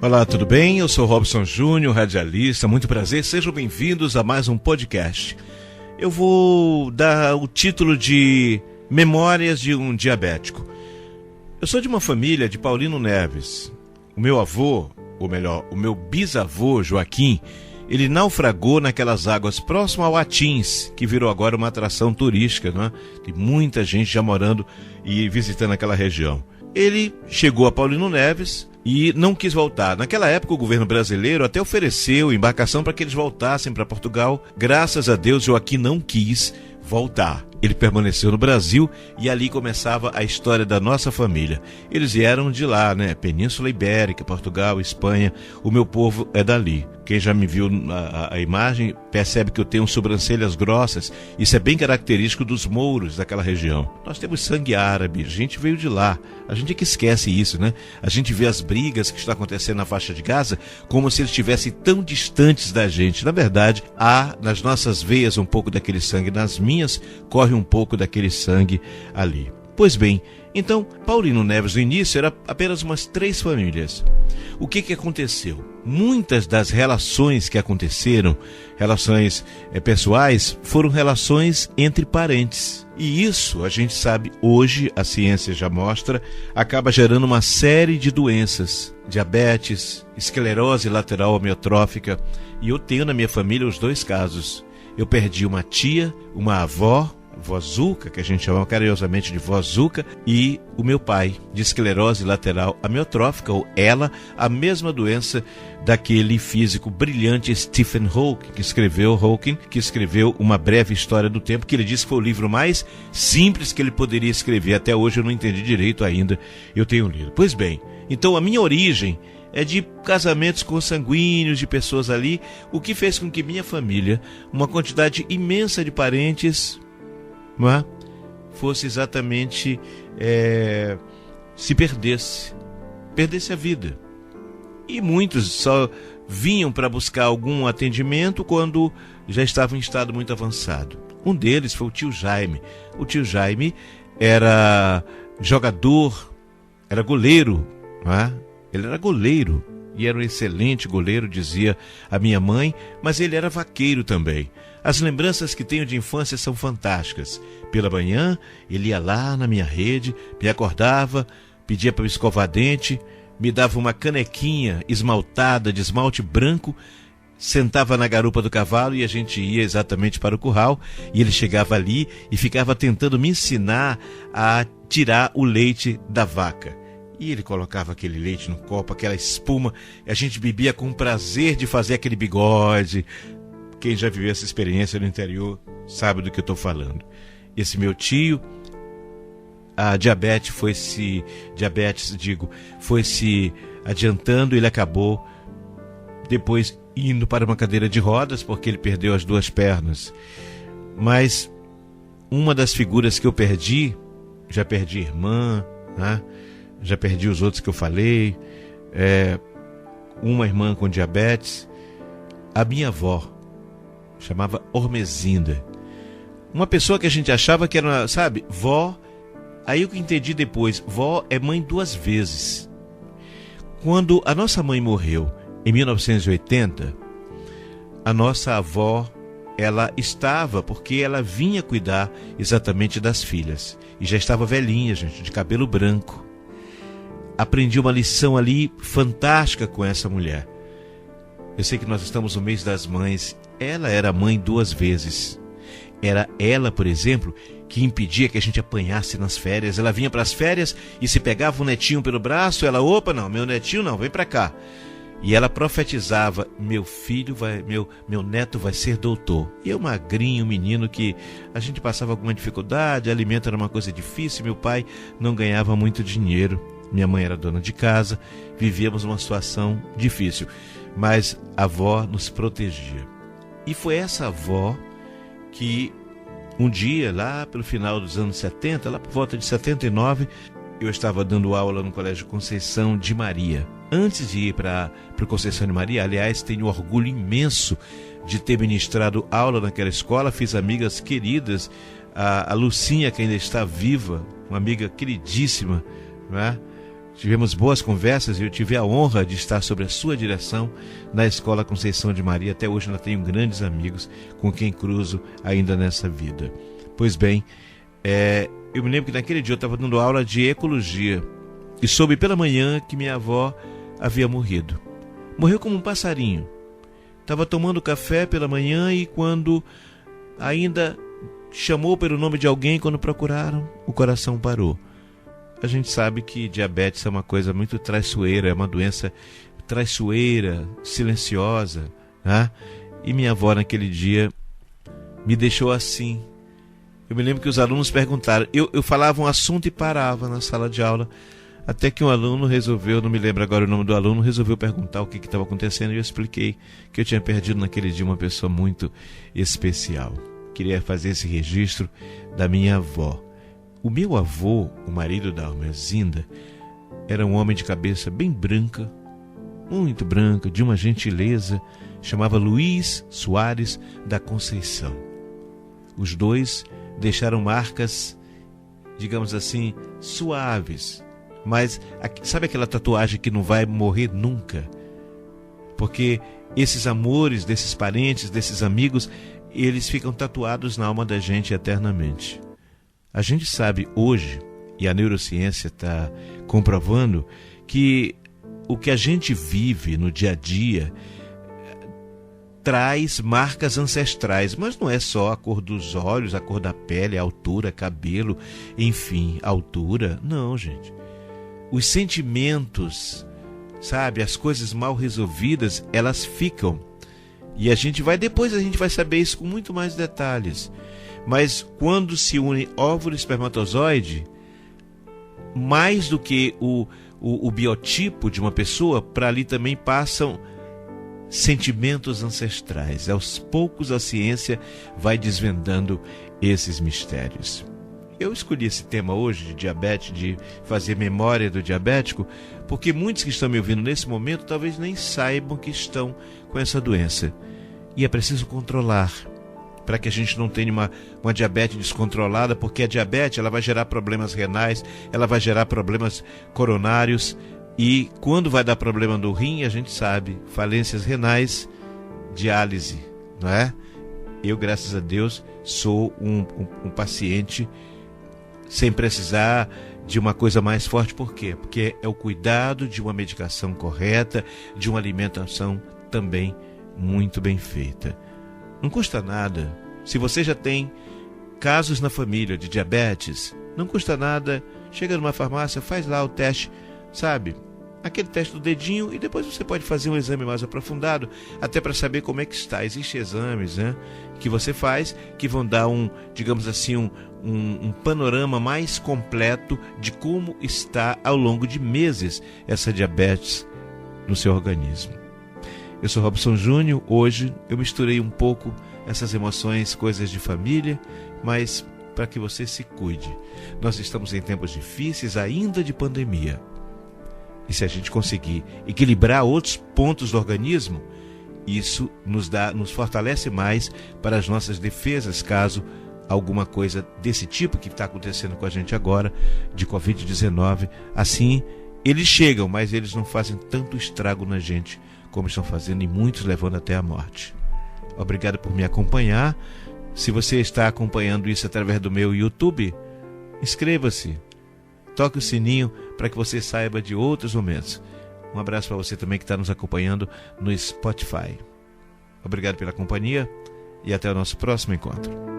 Olá, tudo bem? Eu sou Robson Júnior, radialista. Muito prazer, sejam bem-vindos a mais um podcast. Eu vou dar o título de Memórias de um Diabético. Eu sou de uma família de Paulino Neves. O meu avô, ou melhor, o meu bisavô Joaquim, ele naufragou naquelas águas próximas ao Atins, que virou agora uma atração turística, não é? Tem muita gente já morando e visitando aquela região. Ele chegou a Paulino Neves e não quis voltar. Naquela época o governo brasileiro até ofereceu embarcação para que eles voltassem para Portugal. Graças a Deus Joaquim não quis voltar. Ele permaneceu no Brasil e ali começava a história da nossa família. Eles vieram de lá, né? Península Ibérica, Portugal, Espanha. O meu povo é dali. Quem já me viu a imagem percebe que eu tenho sobrancelhas grossas. Isso é bem característico dos mouros daquela região. Nós temos sangue árabe, a gente veio de lá. A gente é que esquece isso, né? A gente vê as brigas que estão acontecendo na faixa de Gaza como se eles estivessem tão distantes da gente. Na verdade, há nas nossas veias um pouco daquele sangue. Nas minhas, corre um pouco daquele sangue ali. Pois bem, então, Paulino Neves no início era apenas umas 3 famílias. O que aconteceu? Muitas das relações que aconteceram, relações pessoais, foram relações entre parentes. E isso, a gente sabe, hoje, a ciência já mostra, acaba gerando uma série de doenças. Diabetes, esclerose lateral amiotrófica. E eu tenho na minha família os 2 casos. Eu perdi uma tia, uma avó, Vó Zuca, que a gente chama carinhosamente de Vó Zuca, e o meu pai, de esclerose lateral amiotrófica, ou ela, a mesma doença daquele físico brilhante Stephen Hawking, que escreveu Uma Breve História do Tempo, que ele disse que foi o livro mais simples que ele poderia escrever. Até hoje eu não entendi direito ainda, eu tenho lido. Pois bem, então a minha origem é de casamentos consanguíneos de pessoas ali, o que fez com que minha família, uma quantidade imensa de parentes, não é? Fosse exatamente se perdesse a vida. E muitos só vinham para buscar algum atendimento quando já estavam em estado muito avançado. Um deles foi o tio Jaime. O tio Jaime era jogador, era goleiro, não é? Ele era goleiro e era um excelente goleiro, dizia a minha mãe, mas ele era vaqueiro também. As lembranças que tenho de infância são fantásticas. Pela manhã, ele ia lá na minha rede, me acordava, pedia para eu escovar dente, me dava uma canequinha esmaltada de esmalte branco, sentava na garupa do cavalo e a gente ia exatamente para o curral, e ele chegava ali e ficava tentando me ensinar a tirar o leite da vaca. E ele colocava aquele leite no copo, aquela espuma, e a gente bebia com prazer de fazer aquele bigode. Quem já viveu essa experiência no interior sabe do que eu estou falando. Esse meu tio, a diabetes foi se adiantando, ele acabou depois indo para uma cadeira de rodas porque ele perdeu as 2 pernas. Mas uma das figuras que eu perdi, já perdi irmã, né? Já perdi os outros que eu falei, uma irmã com diabetes, a minha avó, chamava Ormezinda. Uma pessoa que a gente achava que era, sabe, vó. Aí eu que entendi depois, vó é mãe 2 vezes. Quando a nossa mãe morreu, em 1980, a nossa avó, ela estava, porque ela vinha cuidar exatamente das filhas. E já estava velhinha, gente, de cabelo branco. Aprendi uma lição ali fantástica com essa mulher. Eu sei que nós estamos no mês das mães. Ela era mãe 2 vezes. Era ela, por exemplo, que impedia que a gente apanhasse nas férias. Ela vinha para as férias e se pegava o netinho pelo braço, ela, opa, não, meu netinho não, vem para cá. E ela profetizava, meu neto vai ser doutor. E eu magrinho, menino, que a gente passava alguma dificuldade, alimento era uma coisa difícil, meu pai não ganhava muito dinheiro. Minha mãe era dona de casa, vivíamos uma situação difícil. Mas a avó nos protegia. E foi essa avó que um dia, lá pelo final dos anos 70, lá por volta de 79, eu estava dando aula no Colégio Conceição de Maria. Antes de ir para o Conceição de Maria, aliás, tenho orgulho imenso de ter ministrado aula naquela escola, fiz amigas queridas, a Lucinha, que ainda está viva, uma amiga queridíssima, não é? Tivemos boas conversas e eu tive a honra de estar sob a sua direção na Escola Conceição de Maria. Até hoje eu tenho grandes amigos com quem cruzo ainda nessa vida. Pois bem, eu me lembro que naquele dia eu estava dando aula de ecologia e soube pela manhã que minha avó havia morrido. Morreu como um passarinho. Estava tomando café pela manhã e quando ainda chamou pelo nome de alguém, quando procuraram, o coração parou. A gente sabe que diabetes é uma coisa muito traiçoeira, é uma doença traiçoeira, silenciosa, né? E minha avó naquele dia me deixou assim. Eu me lembro que os alunos perguntaram, eu falava um assunto e parava na sala de aula, até que um aluno resolveu, não me lembro agora o nome do aluno, resolveu perguntar o que estava acontecendo e eu expliquei que eu tinha perdido naquele dia uma pessoa muito especial. Queria fazer esse registro da minha avó. O meu avô, o marido da Almezinda, era um homem de cabeça bem branca, muito branca, de uma gentileza, chamava Luiz Soares da Conceição. Os dois deixaram marcas, digamos assim, suaves, mas sabe aquela tatuagem que não vai morrer nunca? Porque esses amores desses parentes, desses amigos, eles ficam tatuados na alma da gente eternamente. A gente sabe hoje, e a neurociência está comprovando, que o que a gente vive no dia a dia traz marcas ancestrais, mas não é só a cor dos olhos, a cor da pele, a altura, cabelo, enfim, altura. Não, gente. Os sentimentos, sabe, as coisas mal resolvidas, elas ficam. E depois a gente vai saber isso com muito mais detalhes. Mas quando se une óvulo e espermatozoide, mais do que o biotipo de uma pessoa, para ali também passam sentimentos ancestrais. Aos poucos a ciência vai desvendando esses mistérios. Eu escolhi esse tema hoje de diabetes, de fazer memória do diabético, porque muitos que estão me ouvindo nesse momento talvez nem saibam que estão com essa doença. E é preciso controlar, para que a gente não tenha uma diabetes descontrolada, porque a diabetes ela vai gerar problemas renais, ela vai gerar problemas coronários, e quando vai dar problema no rim, a gente sabe, falências renais, diálise, não é? Eu, graças a Deus, sou um paciente sem precisar de uma coisa mais forte. Por quê? Porque é o cuidado de uma medicação correta, de uma alimentação também muito bem feita. Não custa nada. Se você já tem casos na família de diabetes, não custa nada. Chega numa farmácia, faz lá o teste, sabe? Aquele teste do dedinho, e depois você pode fazer um exame mais aprofundado, até para saber como é que está. Existem exames, né, que você faz, que vão dar digamos assim, um panorama mais completo de como está ao longo de meses essa diabetes no seu organismo. Eu sou Robson Júnior. Hoje eu misturei um pouco essas emoções, coisas de família, mas para que você se cuide. Nós estamos em tempos difíceis, ainda de pandemia. E se a gente conseguir equilibrar outros pontos do organismo, isso nos fortalece mais para as nossas defesas, caso alguma coisa desse tipo que está acontecendo com a gente agora, de Covid-19, assim, eles chegam, mas eles não fazem tanto estrago na gente como estão fazendo, e muitos levando até a morte. Obrigado por me acompanhar. Se você está acompanhando isso através do meu YouTube, inscreva-se, toque o sininho para que você saiba de outros momentos. Um abraço para você também que está nos acompanhando no Spotify. Obrigado pela companhia e até o nosso próximo encontro.